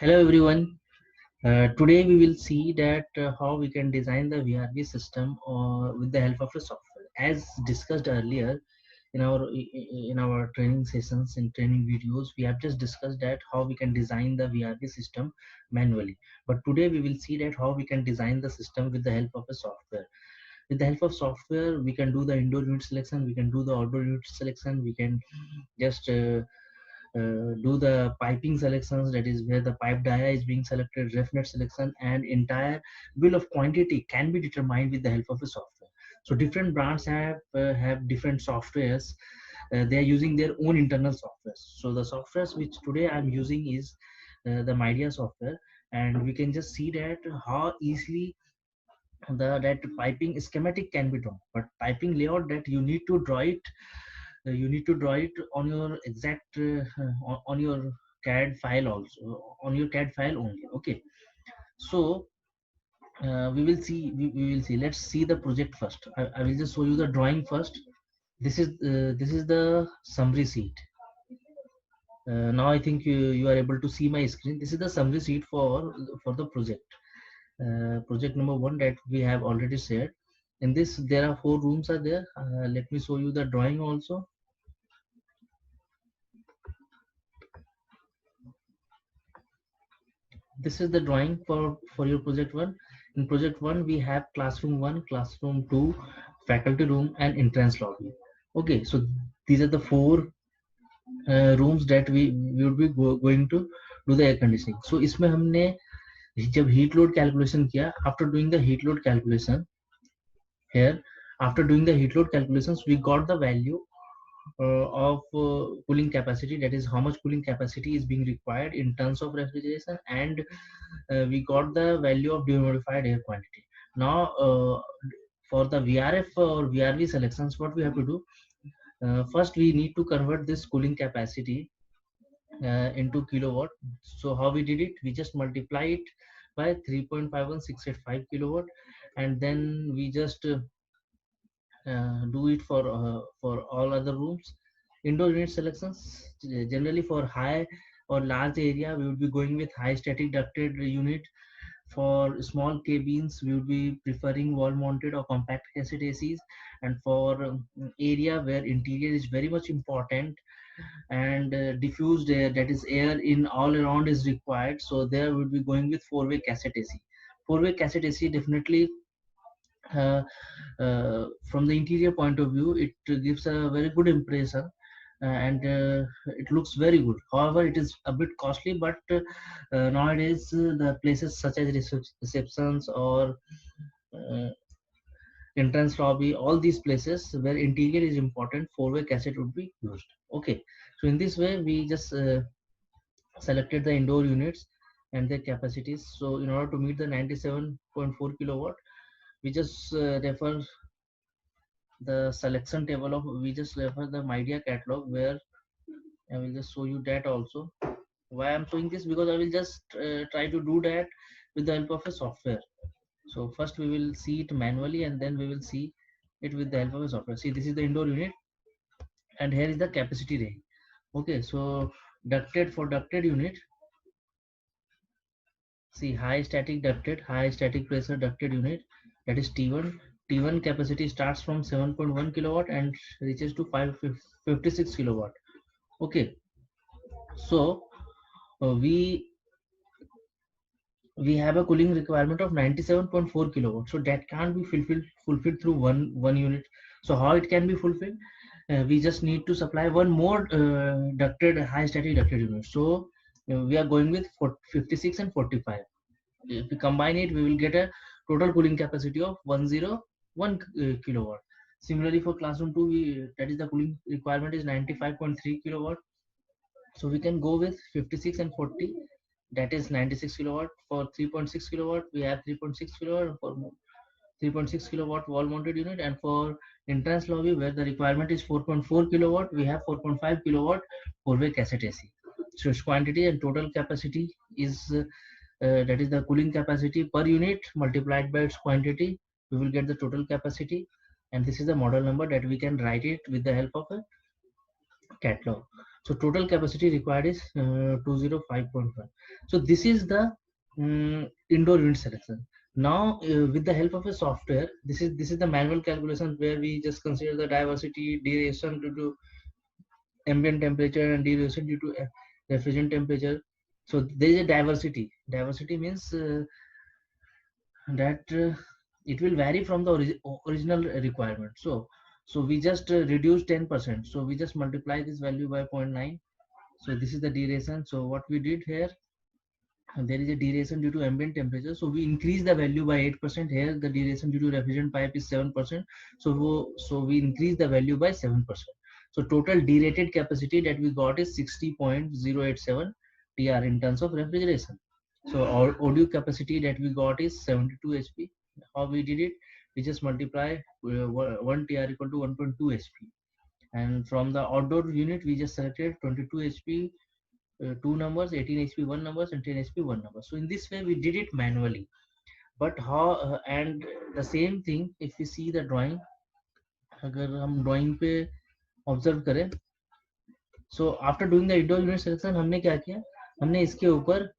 Hello everyone. Today we will see that how we can design the VRV system with the help of a software. As discussed earlier in our training sessions and training videos, we have just discussed that how we can design the VRV system manually. But today we will see that how we can design the system with the help of a software. With the help of software, we can do the indoor unit selection, we can do the outdoor unit selection, we can just do the piping selections, that is where the pipe dia is being selected, ref net selection, and entire bill of quantity can be determined with the help of a software. So different brands have different softwares. They are using their own internal softwares. So the softwares which today I'm using is the Mydia software, and we can just see that how easily the that piping schematic can be drawn, but piping layout that you need to draw it, on your exact on your CAD file, also on your CAD file only. Okay, so we will see. Let's see the project first. I will just show you the drawing first. This is the summary sheet. Now I think you are able to see my screen. This is the summary sheet for the project. Project number one that we have already shared. In this, there are 4 rooms are there. Let me show you the drawing also. This is the drawing for your project one. In project one, we have classroom 1, classroom 2, faculty room, and entrance lobby. Okay, so these are the 4 rooms that we would be going to do the air conditioning. So इसमें हमने जब heat load calculation किया, after doing the heat load calculation here, after doing the heat load calculations, we got the value of cooling capacity, that is how much cooling capacity is being required in terms of refrigeration, and we got the value of dehumidified air quantity. Now for the VRF or VRV selections, what we have to do, first we need to convert this cooling capacity into kilowatt. So how we did it, we just multiply it by 3.51685 kilowatt, and then we just do it for all other rooms. Indoor unit selections, generally for high or large area, we would be going with high static ducted unit. For small cabins, we would be preferring wall mounted or compact cassette ACs. And for area where interior is very much important and diffused air, that is air in all around is required, so there would be going with four-way cassette AC. Four-way cassette AC definitely, uh, from the interior point of view, it gives a very good impression, and it looks very good. However, it is a bit costly, but nowadays the places such as receptions or uh, entrance lobby, all these places where interior is important, four-way cassette would be used. Okay, so in this way we just selected the indoor units and their capacities. So in order to meet the 97.4 kilowatt, we just refer the selection table of, we just refer the Mydia catalog, where I will just show you that also. Why I'm showing this, because I will just try to do that with the help of a software. So first we will see it manually, and then we will see it with the help of a software. See, this is the indoor unit, and here is the capacity range. Okay, so ducted, for ducted unit, see, high static pressure ducted unit, that is T1. T1 capacity starts from 7.1 kilowatt and reaches to 556 kilowatt. Okay, so we have a cooling requirement of 97.4 kilowatt, so that can't be fulfilled through one unit. So how it can be fulfilled, we just need to supply one more ducted, high static ducted unit. So we are going with 56 and 45. If we combine it, we will get a total cooling capacity of 101 kilowatt. Similarly, for classroom 2, that is the cooling requirement is 95.3 kilowatt. So we can go with 56 and 40, that is 96 kilowatt. For 3.6 kilowatt, we have 3.6 kilowatt for 3.6 kilowatt wall mounted unit. And for entrance lobby, where the requirement is 4.4 kilowatt, we have 4.5 kilowatt four-way cassette AC. So its quantity and total capacity is that is the cooling capacity per unit multiplied by its quantity. We will get the total capacity, and this is the model number that we can write it with the help of a catalog. So total capacity required is 205.1. So this is the indoor unit selection. Now with the help of a software, this is the manual calculation where we just consider the diversity, deviation due to ambient temperature and deviation due to refrigerant temperature. So there is a diversity. Diversity means that it will vary from the original requirement. So we just reduce 10%. So we just multiply this value by 0.9. So this is the deviation. So what we did here, there is a deviation due to ambient temperature. So we increase the value by 8%. Here the deviation due to refrigerant pipe is 7%. So we increase the value by 7%. So total derated capacity that we got is 60.087 TR in terms of refrigeration. So our audio capacity that we got is 72 HP. How we did it? We just multiply 1 TR equal to 1.2 HP. And from the outdoor unit, we just selected 22 HP, two numbers, 18 HP one numbers, and 10 HP one number. So in this way, we did it manually. But how and the same thing if we see the drawing, अगर हम drawing पे observe करें, so after doing the indoor unit selection, हमने क्या किया? हमने इसके ऊपर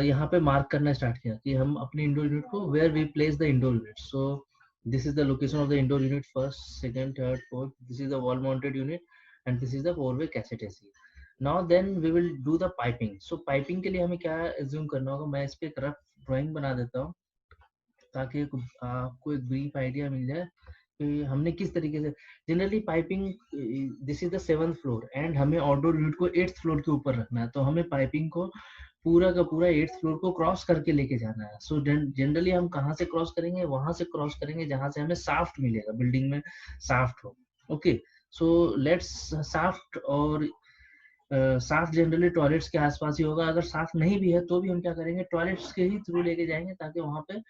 यहाँ पे मार्क करना स्टार्ट किया कि हम अपने इंडोर यूनिट को where we place the indoor unit. So this is the location of the indoor unit, first, second, third, fourth. This is the wall mounted unit and this is the four way cassette AC. Now then we will do the piping. So piping के लिए हमें क्या assume करना होगा? मैं इस पे एक रफ ड्राइंग बना देता हूँ ताकि आपको एक ब्रीफ आइडिया मिल जाए कि हमने किस तरीके से generally piping. This is the 7th floor and हमें आउटडोर यूनिट को 8th फ्लोर के ऊपर रखना है. तो हमें पाइपिंग को पूरा का पूरा 8th फ्लोर को क्रॉस करके लेके जाना है. सो जनरली हम कहाँ से क्रॉस करेंगे? वहां से क्रॉस करेंगे जहां से हमें साफ्ट मिलेगा, बिल्डिंग में साफ्ट हो. Okay, so let's shaft. और साफ्ट जनरली टॉयलेट्स के आसपास ही होगा. अगर साफ्ट नहीं भी है तो भी हम क्या करेंगे? टॉयलेट्स के ही थ्रू लेके जाएंगे ताकि वहां पे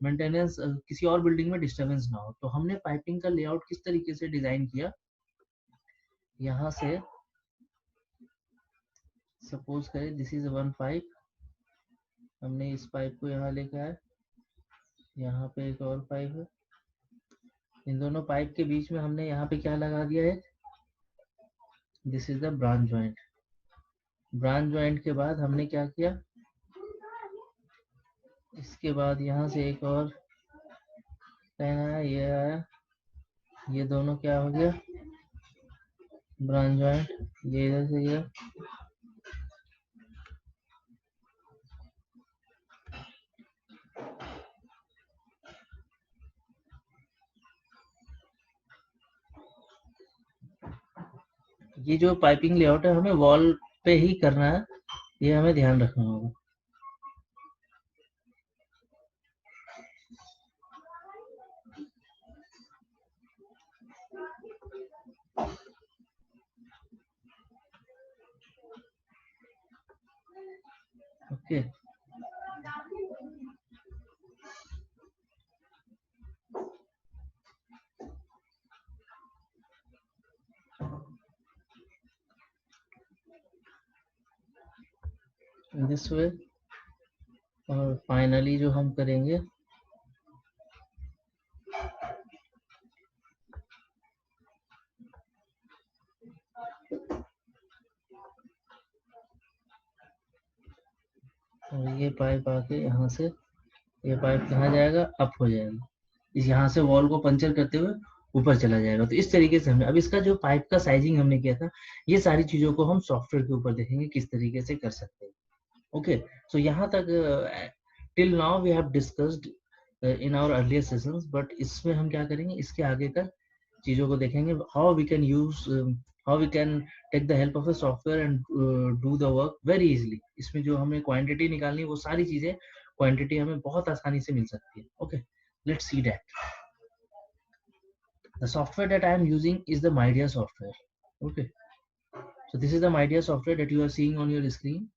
मेंटेनेंस किसी और बिल्डिंग में डिस्टर्बेंस ना हो. तो हमने पाइपिंग का लेआउट किस तरीके से डिजाइन किया? यहाँ से सपोज करें दिस इज वन पाइप. हमने इस पाइप को यहाँ लेके आए, यहाँ पे एक और पाइप है. इन दोनों पाइप के बीच में हमने यहाँ पे क्या लगा दिया है? This is the branch joint. Branch joint के बाद हमने क्या किया? इसके बाद यहाँ से एक और लाइन आया, ये आया, ये दोनों क्या हो गया? Branch joint. ये इधर से गया. ये जो पाइपिंग लेआउट है हमें वॉल पे ही करना है, ये हमें ध्यान रखना होगा. Okay, this way. और फाइनली जो हम करेंगे, और ये पाइप आके यहाँ से, ये पाइप कहाँ जाएगा? अप हो जाएगा. इस यहाँ से वॉल को पंचर करते हुए ऊपर चला जाएगा. तो इस तरीके से हमें, अब इसका जो पाइप का साइजिंग हमने किया था, ये सारी चीजों को हम सॉफ्टवेयर के ऊपर देखेंगे किस तरीके से कर सकते हैं. ओके, सो यहाँ तक till now we have discussed in our earlier sessions. But इसमें हम क्या करेंगे? इसके आगे का चीजों को देखेंगे. How we can use, how we can take the help of a software and do the work very easily. इसमें जो हमें क्वांटिटी निकालनी है, वो सारी चीजें क्वांटिटी हमें बहुत आसानी से मिल सकती है. Okay, let's see that. The software that I am using is the MyDia software. Okay, so this is the MyDia software that you are seeing on your screen.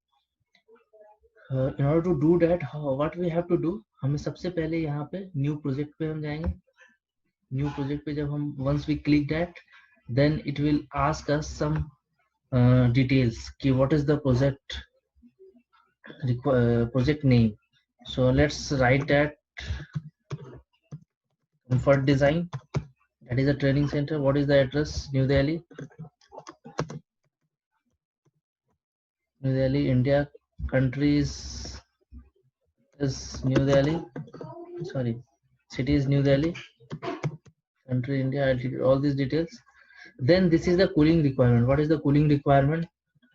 In order to do that, what we have to do, हमें सबसे पहले यहाँ पे new project पे हम जाएंगे. New project पे जब हम once we click that, then it will ask us some details कि what is the project name. So let's write that Comfort Design. That is a training center. What is the address? New Delhi. New Delhi, India. Country is New Delhi. Sorry, city is New Delhi. Country India. Altitude. All these details. Then this is the cooling requirement. What is the cooling requirement?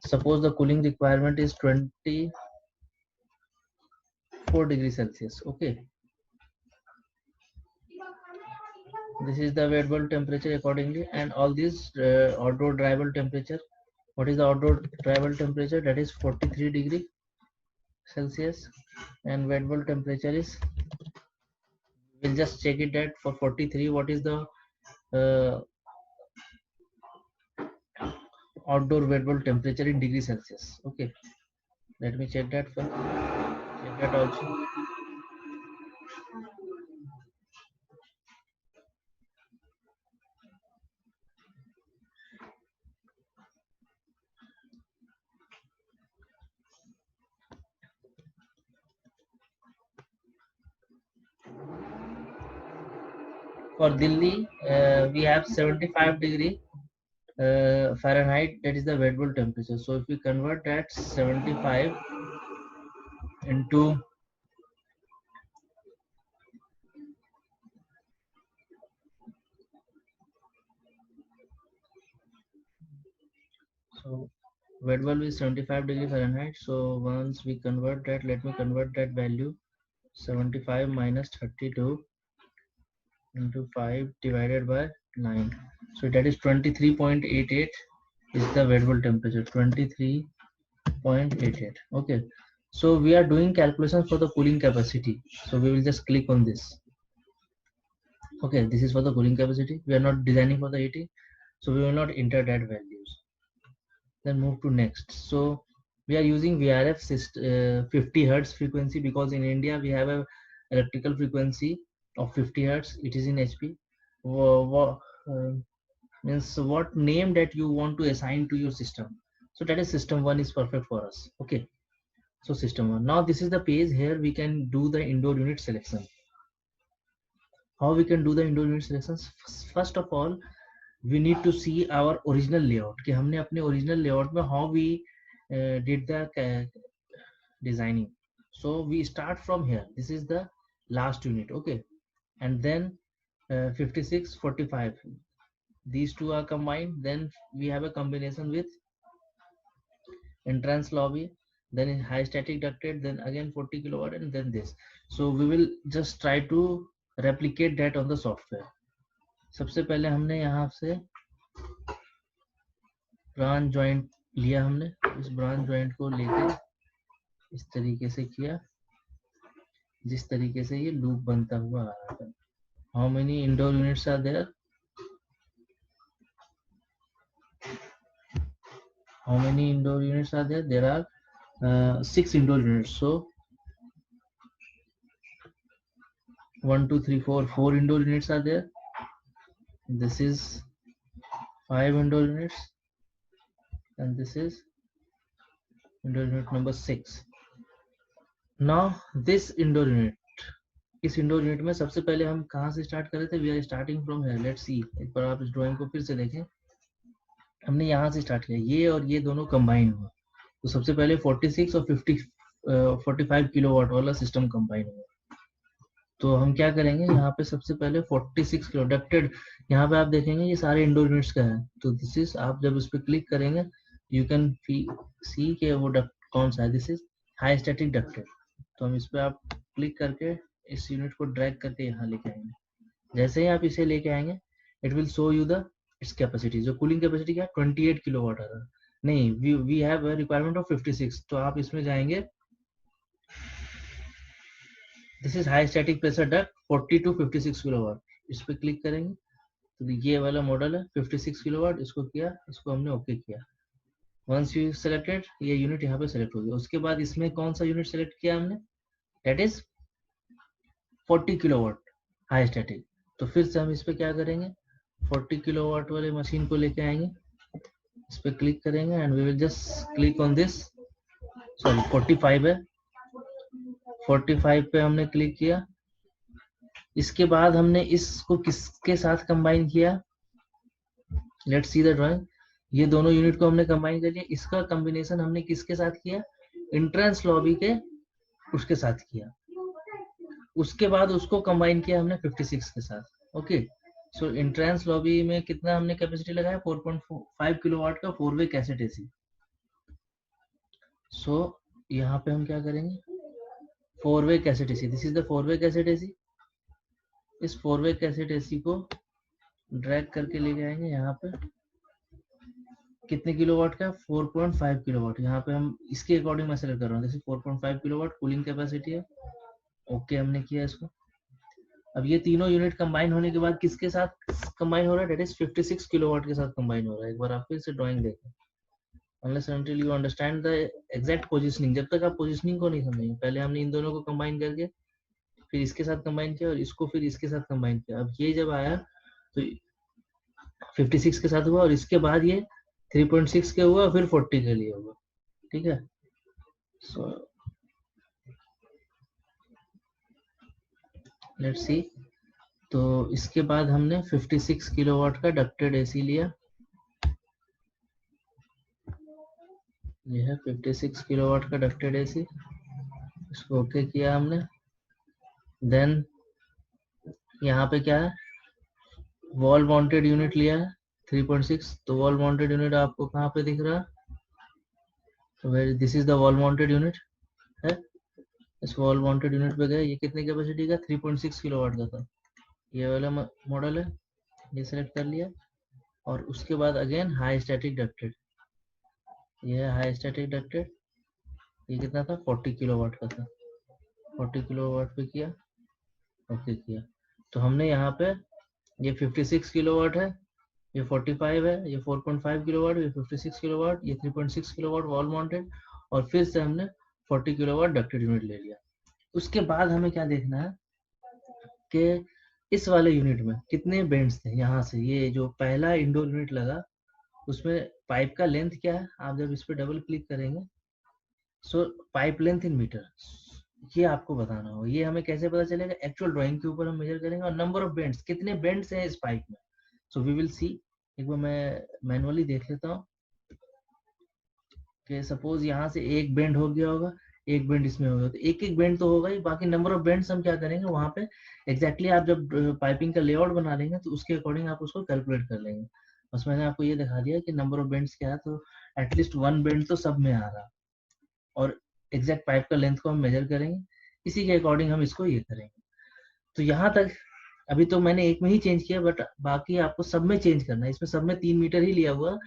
Suppose the cooling requirement is 24 degrees Celsius. Okay. This is the wet bulb temperature accordingly, and all these outdoor dry bulb temperature. What is the outdoor dry bulb temperature? That is 43 degree Celsius, and wet bulb temperature is, we'll just check it that for 43 what is the uh, outdoor wet bulb temperature in degree Celsius. Okay, let me check that first. Check that also. For Delhi, we have 75 degree Fahrenheit. That is the wet bulb temperature. So if we convert that 75 into, so wet bulb is 75 degree Fahrenheit. So once we convert that, let me convert that value. 75 minus 32 into 5 divided by 9. So that is 23.88 is the wet bulb temperature. 23.88. Okay. So we are doing calculations for the cooling capacity. So we will just click on this. Okay, this is for the cooling capacity. We are not designing for the heating. So we will not enter that values. Then move to next. So we are using VRF 50 Hertz frequency because in India we have a electrical frequency of 50 Hertz. It is in HP. Means what name that you want to assign to your system. So that is system 1 is perfect for us. Okay. So system 1. Now this is the page. Here we can do the indoor unit selection. How we can do the indoor unit selections? First of all, we need to see our original layout कि हमने अपने original layout में how we did the designing. So we start from here. This is the last unit. Okay, and then 56 45, these two are combined. Then we have a combination with entrance lobby, then in high static ducted, then again 40 kilowatt, and then this. So we will just try to replicate that on the software. सबसे पहले हमने यहाँ से branch joint लिया, हमने इस branch joint को लेके इस तरीके से किया जिस तरीके से ये लूप बनता हुआ आ रहा था. How many indoor units are there? How many indoor units are there? There are 6 indoor units. So 1 2 3 4 4 indoor units are there. This is 5 indoor units, and this is indoor unit number 6. Now this indoor unit, इस indoor unit में सबसे पहले हम कहाँ से start कर रहे थे? We are starting from here. Let's see. एक बार आप इस ड्राइंग को फिर से देखें. हमने यहाँ से स्टार्ट किया, ये और ये दोनों कंबाइन हुआ. तो सबसे पहले 46 और 45 किलोवाट वाला सिस्टम कंबाइन हुआ. तो हम क्या करेंगे, यहाँ पे सबसे पहले 46 किलो डक्टेड, यहाँ पे आप देखेंगे ये सारे इंडोर यूनिट्स का है. तो दिस इज, आप जब उस पर क्लिक करेंगे यू कैन सी के वो डक्ट कौन सा है. This is high static ducted. तो हम इस पर आप क्लिक करके इस यूनिट को ड्रैग करके यहाँ लेके आएंगे. जैसे ही आप इसे लेके आएंगे it will show you the its capacity. जो कूलिंग कैपेसिटी क्या है, 28 किलोवाट आ रहा है. नहीं, वी हैव रिक्वायरमेंट ऑफ 56. तो आप इसमें जाएंगे, this is high static pressure duct 40 to 56 kilowatt. इस पे क्लिक करेंगे तो ये वाला मॉडल है 56 किलोवाट. इसको किया, इसको हमने ओके किया. वंस यू सेलेक्टेड, ये यूनिट यहाँ पे सेलेक्ट हो गया. उसके बाद इसमें कौन सा यूनिट सेलेक्ट किया हमने? That is 40 kilowatt high static. तो फिर से हम इस पे क्या करेंगे, 40 किलोवाट वाले मशीन को लेके आएंगे, इस पे क्लिक करेंगे and we will just click on this. Sorry 45 है, 45 पे हमने क्लिक किया. इसके बाद हमने इसको किसके साथ कंबाइन किया? Let's see the drawing. ये दोनों यूनिट को हमने कंबाइन कर लिया, इसका कॉम्बिनेशन हमने किसके साथ किया, एंट्रेंस लॉबी के उसके साथ किया, उसके बाद उसको कंबाइन किया हमने 56 के साथ। ओके, सो एंट्रेंस लॉबी में कितना हमने कैपेसिटी लगाया, 4.5 किलोवाट का 4 वे कैसेट एसी। सो यहाँ पे हम क्या करेंगे, 4 way cassette AC, this is the 4 way cassette AC. इस 4 वे कैसेट एसी को ड्रैग करके ले जाएंगे यहाँ पे, कितने किलोवाट का, 4.5 किलोवाट। यहाँ पे हम इसके अकॉर्डिंग मैं सेलेक्ट कर रहा हूँ, जैसे 4.5 किलोवाट कूलिंग कैपेसिटी है। ओके, हमने किया इसको। अब ये तीनों यूनिट कंबाइन होने के बाद किसके साथ कंबाइन हो रहा है, डेट इज 56 किलोवाट के साथ कंबाइन हो रहा है। एक बार आप फिर से ड्राइंग देखें, unless until you understand the exact positioning, जब तक आप पोजीशनिंग को नहीं समझेंगे। पहले हमने इन दोनों को कंबाइन करके फिर इसके साथ कंबाइन किया और इसको फिर इसके साथ कंबाइन किया। अब ये जब आया तो 56 के साथ हुआ और इसके बाद ये 3.6 के हुआ, फिर 40 के लिए हुआ। ठीक है, सो लेट्स सी। तो इसके बाद हमने 56 किलोवाट का डक्टेड एसी लिया, ये है 56 किलोवाट का डक्टेड एसी, इसको ओके किया हमने। देन यहाँ पे क्या है, वॉल माउंटेड यूनिट लिया है 3.6। तो वॉल माउंटेड यूनिट आपको कहाँ पे दिख रहा है, तो this is the wall mounted unit है। इस वॉल माउंटेड यूनिट पे गए, ये कितने कैपेसिटी का, 3.6 किलोवाट का था। ये वाला मॉडल है, ये सिलेक्ट कर लिया। और उसके बाद अगेन हाई स्टैटिक डक्टेड, ये है हाई स्टैटिक डक्टेड, ये कितना था, 40 किलोवाट का था। 40 किलोवाट पे किया, ओके किया। तो हमने यहाँ पे ये 56 किलोवाट है, ये 45 है, ये 4.5 किलोवाट, ये 56 किलोवाट, ये 3.6 किलोवाट वॉल माउंटेड, और फिर से हमने 40 किलोवाट डक्टेड यूनिट ले लिया। उसके बाद हमें क्या देखना है कि इस वाले यूनिट में कितने बेंड्स थे। यहाँ से ये जो पहला इंडोर यूनिट लगा उसमें पाइप का लेंथ क्या है, आप जब इस पर डबल क्लिक करेंगे, सो पाइप लेंथ इन मीटर, ये आपको बताना होगा। ये हमें कैसे पता चलेगा, एक्चुअल ड्राइंग के ऊपर हम मेजर करेंगे, और नंबर ऑफ बेंड्स, कितने बेंड्स हैं इस पाइप में। So we will see. एक बार मैं मैनुअली देख लेता हूँ कि सपोज यहाँ से एक बेंड हो गया होगा, एक बेंड इसमें होगा, तो एक एक बेंड तो होगा ही, बाकी नंबर ऑफ बेंड्स हम क्या करेंगे वहां पे एग्जैक्टली आप जब पाइपिंग का लेआउट बना लेंगे तो उसके अकॉर्डिंग आप उसको कैलकुलेट कर लेंगे। बस मैंने आपको ये दिखा दिया कि नंबर ऑफ बेंड्स क्या है, तो एटलीस्ट 1 बेंड तो सब में आ रहा, और एग्जैक्ट पाइप का लेंथ को हम मेजर करेंगे, इसी के अकॉर्डिंग हम इसको ये करेंगे। तो यहाँ तक अभी तो मैंने एक में ही चेंज किया, बट बाकी आपको सब में चेंज करना है। इसमें सब में 3 मीटर ही लिया हुआ,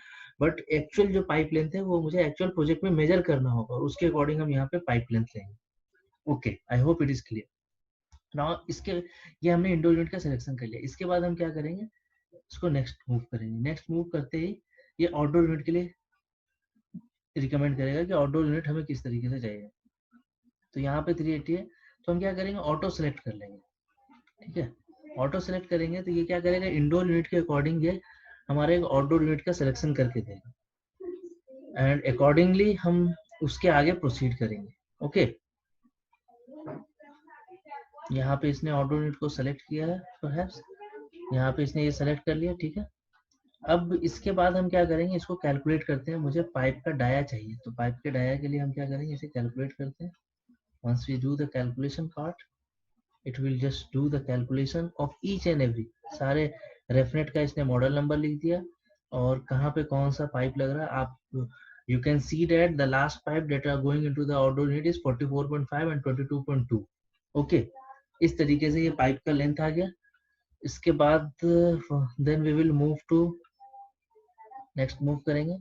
बट एक्चुअल जो पाइप लेंथ है वो मुझे एक्चुअल प्रोजेक्ट में मेजर करना होगा, और उसके अकॉर्डिंग हम यहाँ पे पाइप लेंथ लेंगे। Okay, I hope it is clear now. इसके ये हमने इंडोर यूनिट का सिलेक्शन कर लिया। इसके बाद हम क्या करेंगे, इसको नेक्स्ट मूव करेंगे। नेक्स्ट मूव करते ही ये आउटडोर यूनिट के लिए रिकमेंड करेगा कि आउटडोर यूनिट हमें किस तरीके से चाहिए। तो यहाँ पे 380 है, तो हम क्या करेंगे, ऑटो सेलेक्ट कर लेंगे। ठीक है, ऑटो सेलेक्ट करेंगे तो ये क्या करेगा, इंडोर यूनिट के अकॉर्डिंग ये हमारे एक आउटडोर यूनिट का सिलेक्शन करके देगा, एंड अकॉर्डिंगली हम उसके आगे प्रोसीड करेंगे। ओके, यहाँ पे इसने आउटडोर यूनिट को सेलेक्ट किया है, परहैप्स यहाँ पे इसने ये सेलेक्ट कर लिया। ठीक है, अब इसके बाद हम क्या करेंगे, इसको कैलकुलेट करते हैं। मुझे पाइप का डाया चाहिए, तो पाइप के डाया के लिए हम क्या करेंगे, इसे कैलकुलेट करते हैं। Once we do the calculation part, it will just do the calculation of each and every, सारे रेफनेट का इसने मॉडल नंबर लिख दिया और कहाँ पे कौन सा पाइप लग रहा है। आप you can see that the last pipe that are going into the outdoor unit is 44.5 and 22.2। Okay, इस तरीके से ये पाइप का लेंथ आ गया। इसके बाद then we will move to next, move करेंगे।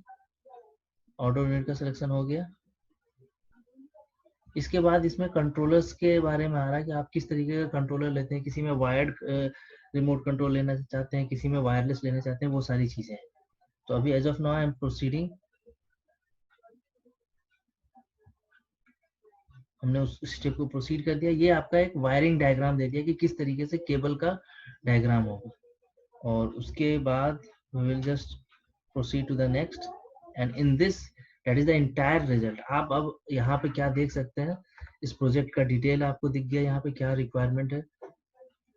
आउटडोर यूनिट का सिलेक्शन हो गया। इसके बाद इसमें कंट्रोलर्स के बारे में आ रहा है कि आप किस तरीके का कंट्रोलर लेते हैं। किसी में वायर्ड रिमोट कंट्रोल लेना चाहते हैं, किसी में वायरलेस लेना चाहते हैं, वो सारी चीजें हैं। तो अभी as of now I am proceeding, हमने उस स्टेप को प्रोसीड कर दिया। ये आपका एक वायरिंग डायग्राम दे दिया कि किस तरीके से केबल का डायग्राम होगा, और उसके बाद we will just proceed to the next, and in this that is the entire result. आप अब यहाँ पे क्या देख सकते हैं, इस प्रोजेक्ट का डिटेल आपको दिख गया, यहाँ पे क्या रिक्वायरमेंट है।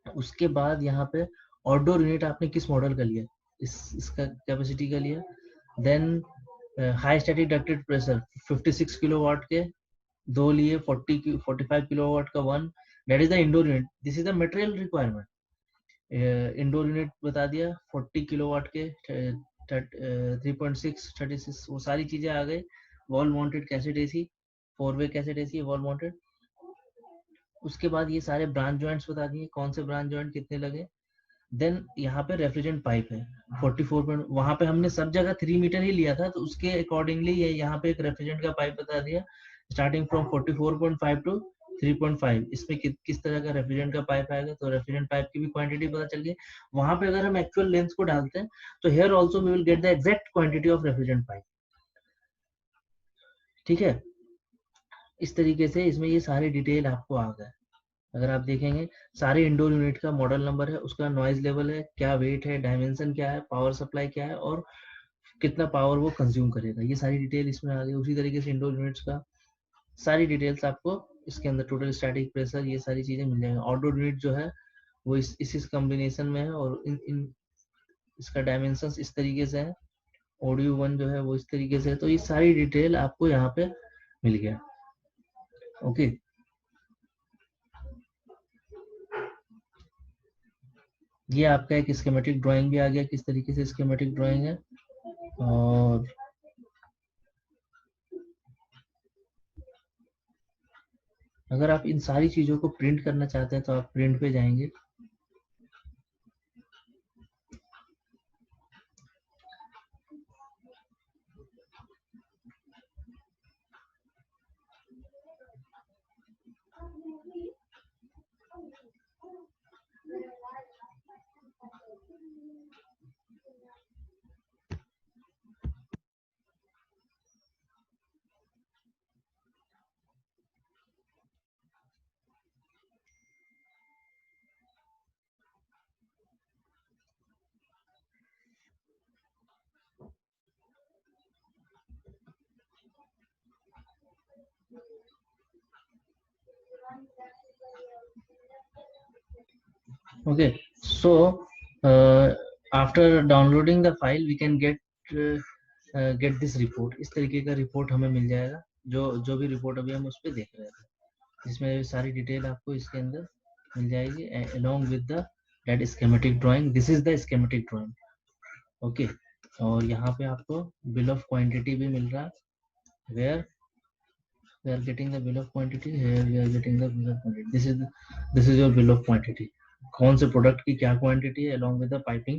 उसके बाद यहाँ पे आउटडोर यूनिट आपने किस मॉडल का लिया, इसका कैपेसिटी का लिया, then high static ducted pressure 56 kilowatt के दो लिए, 45 किलोवाट का one, that is the indoor unit, this is the material requirement. Indoor unit बता दिया 40 किलोवाट के 3.6 36, वो सारी चीजें आ गई। वॉल माउंटेड कैसेट एसी, 4-वे कैसेट एसी वॉल माउंटेड। उसके बाद ये सारे ब्रांच जॉइंट्स बता दिए, कौन से ब्रांच जॉइंट कितने लगे। देन यहाँ पे रेफ्रिजरेंट पाइप है 44 वहां पे हमने सब जगह 3 मीटर ही लिया था, तो उसके अकॉर्डिंगली ये यहाँ पे एक रेफ्रिजरेंट का पाइप बता दिया, स्टार्टिंग फ्रॉम 44.5 टू 3.5। इसमें किस तरह का रेफ्रिजरेंट का पाइप आएगा, तो रेफ्रिजरेंट पाइप की भी क्वांटिटी पता चल गई। वहां पे अगर हम एक्चुअल लेंथ को डालते हैं तो here also we will get the exact quantity of refrigerant pipe. ठीक है, इस तरीके से इसमें ये सारी डिटेल आपको आ गए। अगर आप देखेंगे सारे इंडोर यूनिट का मॉडल नंबर है, उसका नॉइज लेवल है, क्या वेट है, डायमेंशन क्या है, पावर सप्लाई क्या है, और कितना पावर वो कंज्यूम करेगा, ये सारी डिटेल इसमें आ गई। उसी तरीके से इंडोर यूनिट्स का सारी डिटेल्स आपको इसके अंदर, टोटल स्टैटिक प्रेशर, ये सारी चीजें मिल जाएंगी। आउटडोर यूनिट जो है वो इस कॉम्बिनेशन में है, और इन इसका डायमेंशन इस तरीके से है। ऑडियो वन जो है वो इस तरीके से है। तो ये सारी डिटेल आपको यहाँ पे मिल गया। ओके, ये आपका एक स्कीमेटिक ड्राइंग भी आ गया, किस तरीके से स्कीमेटिक ड्राइंग है। और अगर आप इन सारी चीजों को प्रिंट करना चाहते हैं तो आप प्रिंट पे जाएंगे। Okay, so after downloading the file we can get this report। इस तरीके का रिपोर्ट हमें मिल जाएगा, जो भी रिपोर्ट अभी हम उस पर देख रहे थे, जिसमें सारी डिटेल आपको इसके अंदर मिल जाएगी along with the that schematic drawing। this is the schematic drawing। Okay, और यहाँ पे आपको बिल ऑफ क्वांटिटी भी मिल रहा है, where we are getting the bill of quantity, here we are getting the bill of quantity। this is your bill of quantity, कौन से product की क्या क्वांटिटी है along with the piping,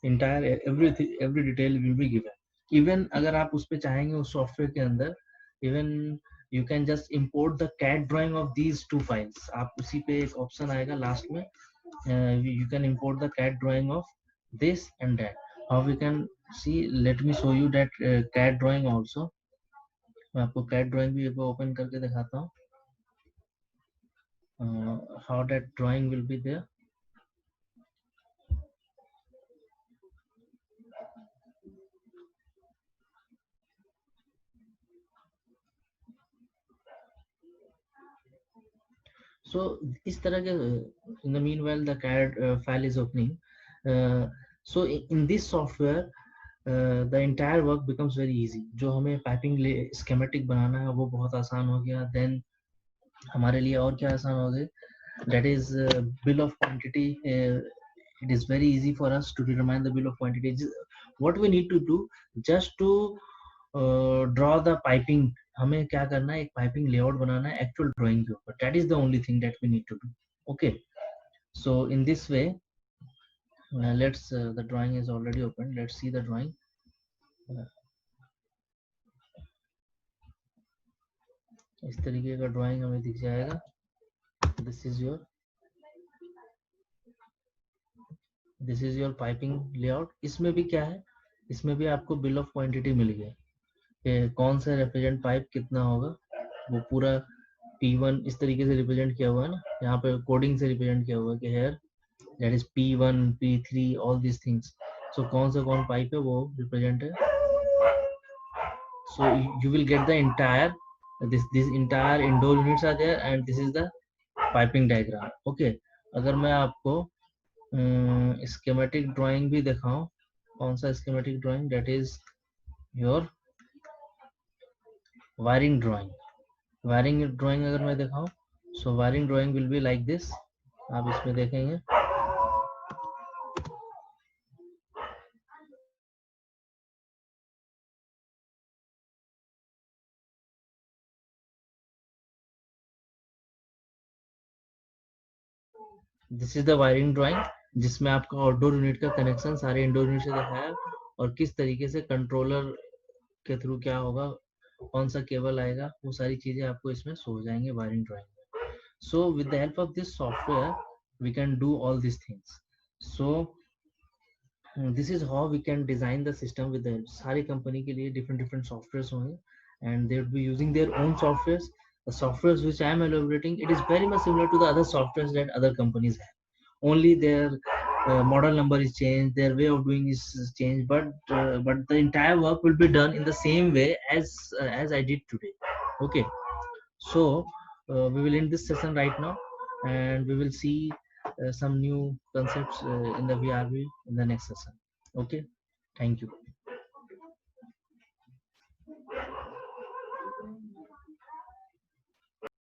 entire everything, every detail will be given। Even अगर आप उस पे चाहेंगे उस सॉफ्टवेयर के अंदर, even you can just import the CAD drawing of these two files। आप उसी पे एक ऑप्शन आएगा लास्ट में, you can import the CAD drawing of this and that। how we can see, let me show you that CAD drawing also। मैं आपको CAD drawing भी open करके दिखाता हूँ, how that drawing will be there। so इस तरह के in the meanwhile the CAD file is opening। so in this software the entire work becomes very easy। जो हमें पाइपिंग schematic बनाना है वो बहुत आसान हो गया। then हमारे लिए और क्या आसान हो गया, that is bill of quantity। it is very easy for us to determine the bill of quantity। what we need to do just to draw the piping, हमें क्या करना है, एक पाइपिंग लेआउट बनाना है एक्चुअल ड्राइंग के ऊपर। that is the only thing that we need to do। okay, so in this way let's the drawing is already open, let's see the drawing। इस तरीके का ड्राइंग हमें दिख जाएगा। This is your piping layout. इसमें भी क्या है, इसमें भी आपको बिल ऑफ क्वांटिटी मिल गया, कौन सा रिप्रेजेंट पाइप कितना होगा, वो पूरा P1 इस तरीके से रिप्रेजेंट किया हुआ है ना, यहाँ पे कोडिंग से रिप्रेजेंट किया हुआ है कि here that is P1 P3 all this things. So कौन पाइप है वो रिप्रेजेंट है। So you will get the entire this entire indoor units are there and this is the piping diagram। okay, अगर मैं आपको स्कीमेटिक ड्राइंग भी दिखाऊं, कौन सा schematic drawing, that is your wiring drawing. Wiring drawing अगर मैं दिखाऊं, so wiring drawing will be like this. आप इसमें देखेंगे this is the wiring drawing जिसमें आपका आउटडोर यूनिट का कनेक्शन सारे इंडोर यूनिट से दिखाया और किस तरीके से कंट्रोलर के थ्रू क्या होगा, कौन सा केबल आएगा, वो सारी चीजें आपको इसमें सो जाएंगे वायरिंग ड्राइंग में. So with the help of this software we can do all this things. So this is how we can design the system with the सारी कंपनी के लिए different softwares होंगे and they would be using their own softwares. The softwares which I am elaborating, it is very much similar to the other softwares that other companies have. Only their model number is changed, their way of doing is changed, but the entire work will be done in the same way as I did today. Okay, so we will end this session right now, and we will see some new concepts in the VRV in the next session. Okay, thank you.